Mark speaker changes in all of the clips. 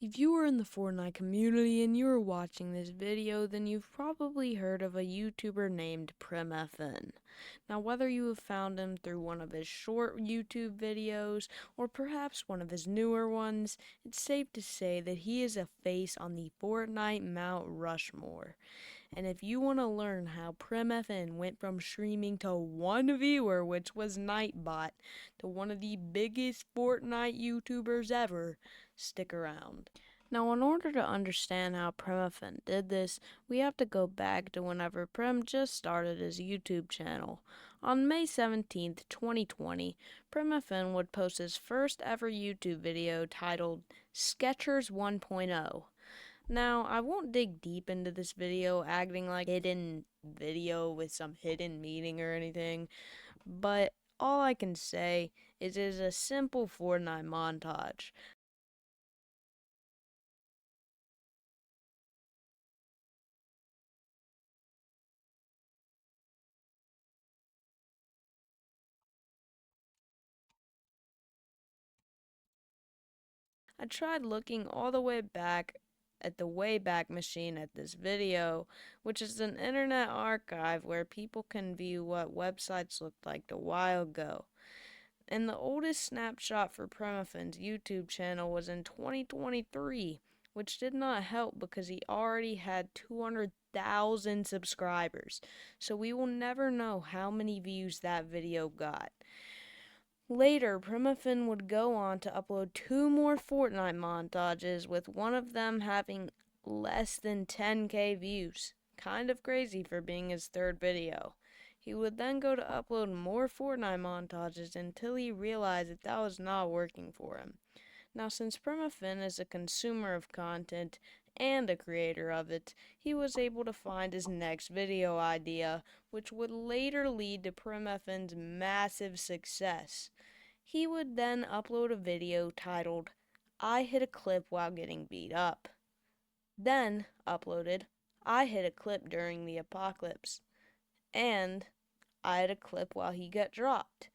Speaker 1: If you are in the Fortnite community and you are watching this video, then you've probably heard of a YouTuber named Premfn. Now, whether you have found him through one of his short YouTube videos or perhaps one of his newer ones, it's safe to say that he is a face on the Fortnite Mount Rushmore. And if you want to learn how Premfn went from streaming to one viewer, which was Nightbot, to one of the biggest Fortnite YouTubers ever, stick around. Now, in order to understand how Premfn did this, we have to go back to whenever Prem just started his YouTube channel. On May 17th, 2020, Premfn would post his first ever YouTube video titled Sketchers 1.0. Now, I won't dig deep into this video acting like a hidden video with some hidden meaning or anything, but all I can say is it is a simple Fortnite montage. I tried looking all the way back at the Wayback Machine at this video, which is an internet archive where people can view what websites looked like a while ago. And the oldest snapshot for Premfn's YouTube channel was in 2023, which did not help because he already had 200,000 subscribers, so we will never know how many views that video got. Later, Premfn would go on to upload two more Fortnite montages, with one of them having less than 10k views. Kind of crazy for being his third video. He would then go to upload more Fortnite montages until he realized that was not working for him. Now, since Premfn is a consumer of content and a creator of it, he was able to find his next video idea, which would later lead to Premfn's massive success. He would then upload a video titled, I hit a clip while getting beat up. Then uploaded, I hit a clip during the apocalypse. And I hit a clip while he got dropped.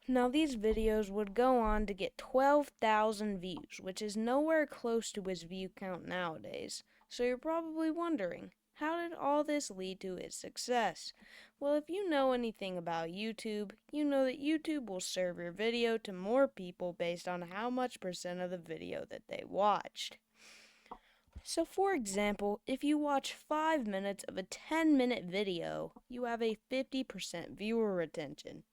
Speaker 1: Now, these videos would go on to get 12,000 views, which is nowhere close to his view count nowadays. So you're probably wondering, how did all this lead to his success? Well, if you know anything about YouTube, you know that YouTube will serve your video to more people based on how much percent of the video that they watched. So, for example, if you watch 5 minutes of a 10-minute video, you have a 50% viewer retention.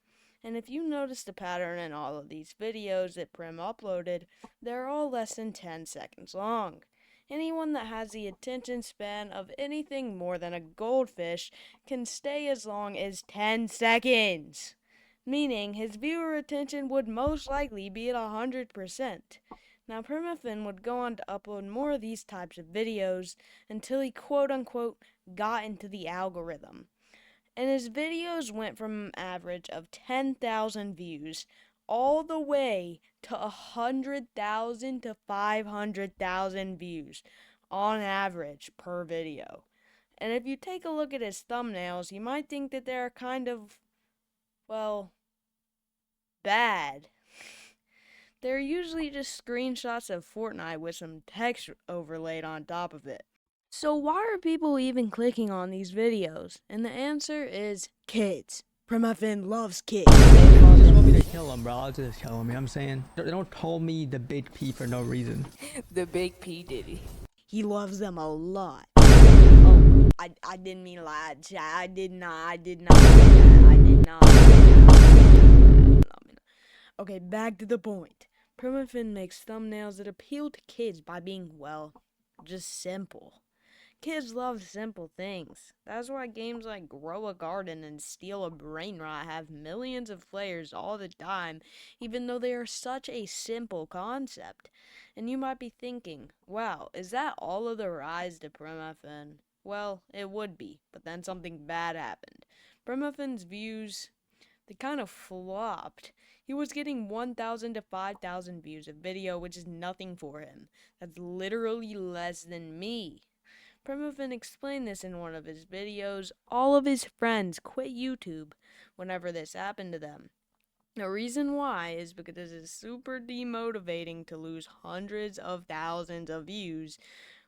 Speaker 1: And if you notice the pattern in all of these videos that Prem uploaded, they're all less than 10 seconds long. Anyone that has the attention span of anything more than a goldfish can stay as long as 10 seconds, meaning his viewer retention would most likely be at 100%. Now, Premfn would go on to upload more of these types of videos until he quote-unquote got into the algorithm. And his videos went from an average of 10,000 views all the way to 100,000 to 500,000 views on average per video. And if you take a look at his thumbnails, you might think that they're kind of, well, bad. They're usually just screenshots of Fortnite with some text overlaid on top of it. So why are people even clicking on these videos? And the answer is kids. Premfn loves kids.
Speaker 2: Y'all just want me to kill him, bro. I'll just kill him, you know what I'm saying? They don't call me the Big P for no reason.
Speaker 3: The Big P Diddy.
Speaker 1: He loves them a lot. Oh, I didn't mean to lie. I did not. Okay, back to the point. Premfn makes thumbnails that appeal to kids by being, well, just simple. Kids love simple things. That's why games like Grow a Garden and Steal a Brainrot have millions of players all the time, even though they are such a simple concept. And you might be thinking, wow, is that all of the rise to Premfn? Well, it would be, but then something bad happened. Premfn's views, they kind of flopped. He was getting 1,000 to 5,000 views a video, which is nothing for him. That's literally less than me. Premfn explained this in one of his videos. All of his friends quit YouTube whenever this happened to them. The reason why is because it is super demotivating to lose hundreds of thousands of views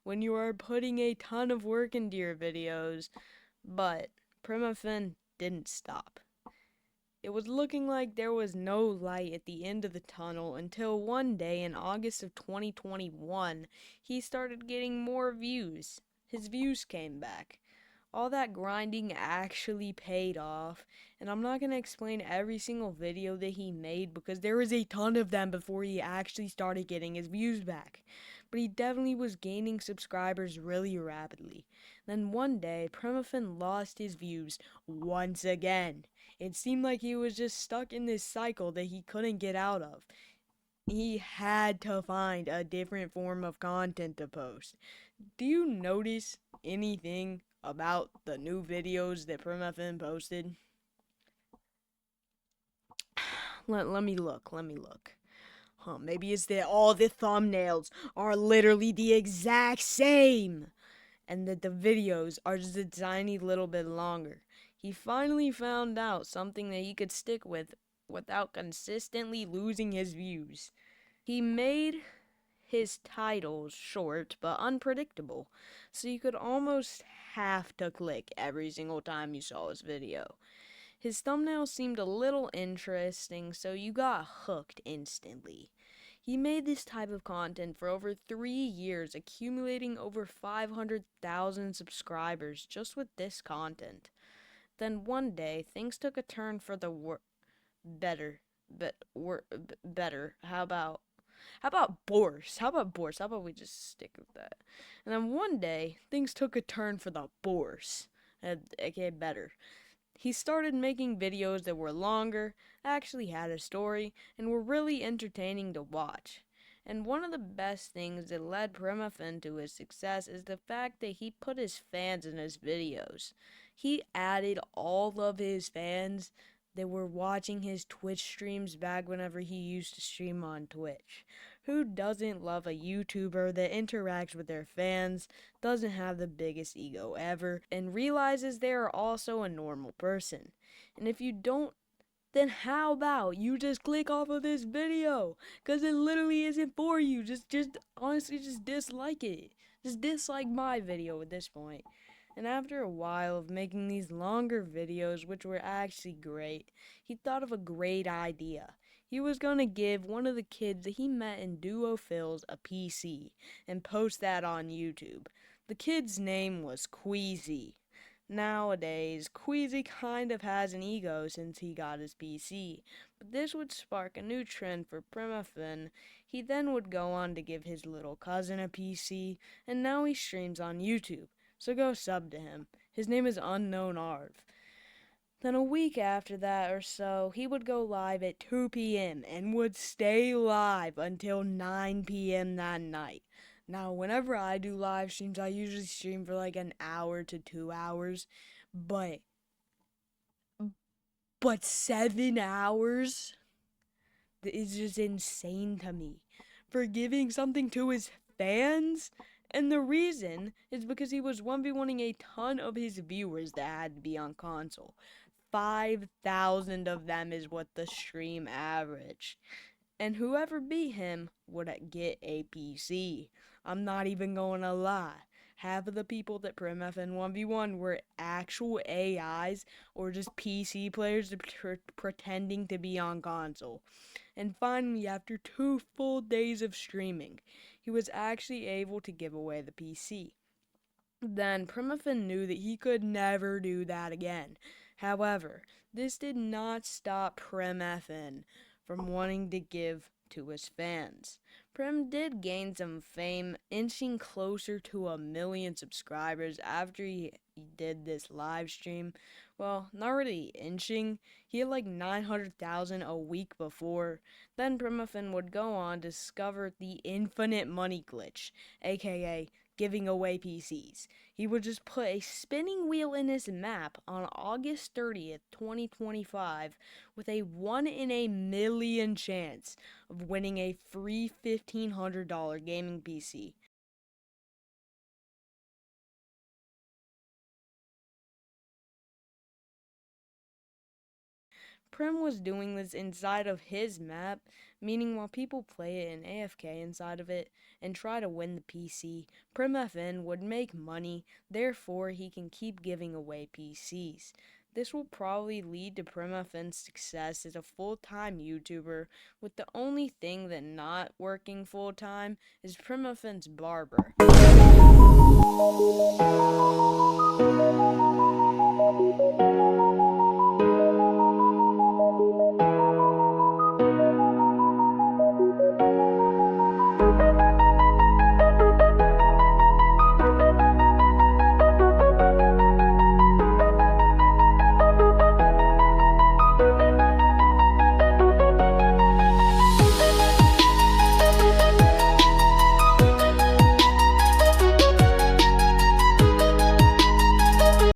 Speaker 1: when you are putting a ton of work into your videos. But Premfn didn't stop. It was looking like there was no light at the end of the tunnel until one day in August of 2021, he started getting more views. His views came back. All that grinding actually paid off, and I'm not going to explain every single video that he made because there was a ton of them before he actually started getting his views back. But he definitely was gaining subscribers really rapidly. Then one day, Premfn lost his views once again. It seemed like he was just stuck in this cycle that he couldn't get out of. He had to find a different form of content to post. Do you notice anything about the new videos that Premfn posted? Let me look. Maybe it's that all the thumbnails are literally the exact same and that the videos are just a tiny little bit longer. He finally found out something that he could stick with without consistently losing his views. He made his titles short but unpredictable, so you could almost have to click every single time you saw his video. His thumbnails seemed a little interesting, so you got hooked instantly. He made this type of content for over 3 years, accumulating over 500,000 subscribers just with this content. Then one day, things took a turn for the better. Better. How about Bourse? How about Bourse? How about we just stick with that? And then one day, things took a turn for the Bourse. Okay, better. He started making videos that were longer, actually had a story, and were really entertaining to watch. And one of the best things that led Premfn to his success is the fact that he put his fans in his videos. He added all of his fans that were watching his Twitch streams back whenever he used to stream on Twitch. Who doesn't love a YouTuber that interacts with their fans, doesn't have the biggest ego ever, and realizes they are also a normal person? And if you don't, then how about you just click off of this video? Because it literally isn't for you. Just honestly, just dislike it. Just dislike my video at this point. And after a while of making these longer videos, which were actually great, he thought of a great idea. He was going to give one of the kids that he met in Duo Phil's a PC and post that on YouTube. The kid's name was Queasy. Nowadays, Queasy kind of has an ego since he got his PC, but this would spark a new trend for Premfn. He then would go on to give his little cousin a PC, and now he streams on YouTube, so go sub to him. His name is Unknown Arv. Then a week after that or so, he would go live at 2 p.m. and would stay live until 9 p.m. that night. Now, whenever I do live streams, I usually stream for like an hour to 2 hours, but 7 hours is just insane to me. For giving something to his fans? And the reason is because he was 1v1ing a ton of his viewers that had to be on console. 5,000 of them is what the stream averaged. And whoever beat him would get a PC. I'm not even going to lie. Half of the people that Premfn 1v1 were actual AIs or just PC players pretending to be on console. And finally, after 2 full days of streaming, he was actually able to give away the PC. Then Premfn knew that he could never do that again. However, this did not stop Premfn from wanting to give to his fans. Prem did gain some fame, inching closer to 1 million subscribers after he did this live stream. Well, not really inching. He had like 900,000 a week before. Then Premfn would go on to discover the infinite money glitch, aka giving away PCs. He would just put a spinning wheel in his map on August 30th, 2025, with a 1 in a million chance of winning a free $1,500 gaming PC. Prem was doing this inside of his map, meaning while people play it in AFK inside of it and try to win the PC, Premfn would make money, therefore he can keep giving away PCs. This will probably lead to Premfn's success as a full-time YouTuber, with the only thing that not working full-time is Premfn's barber.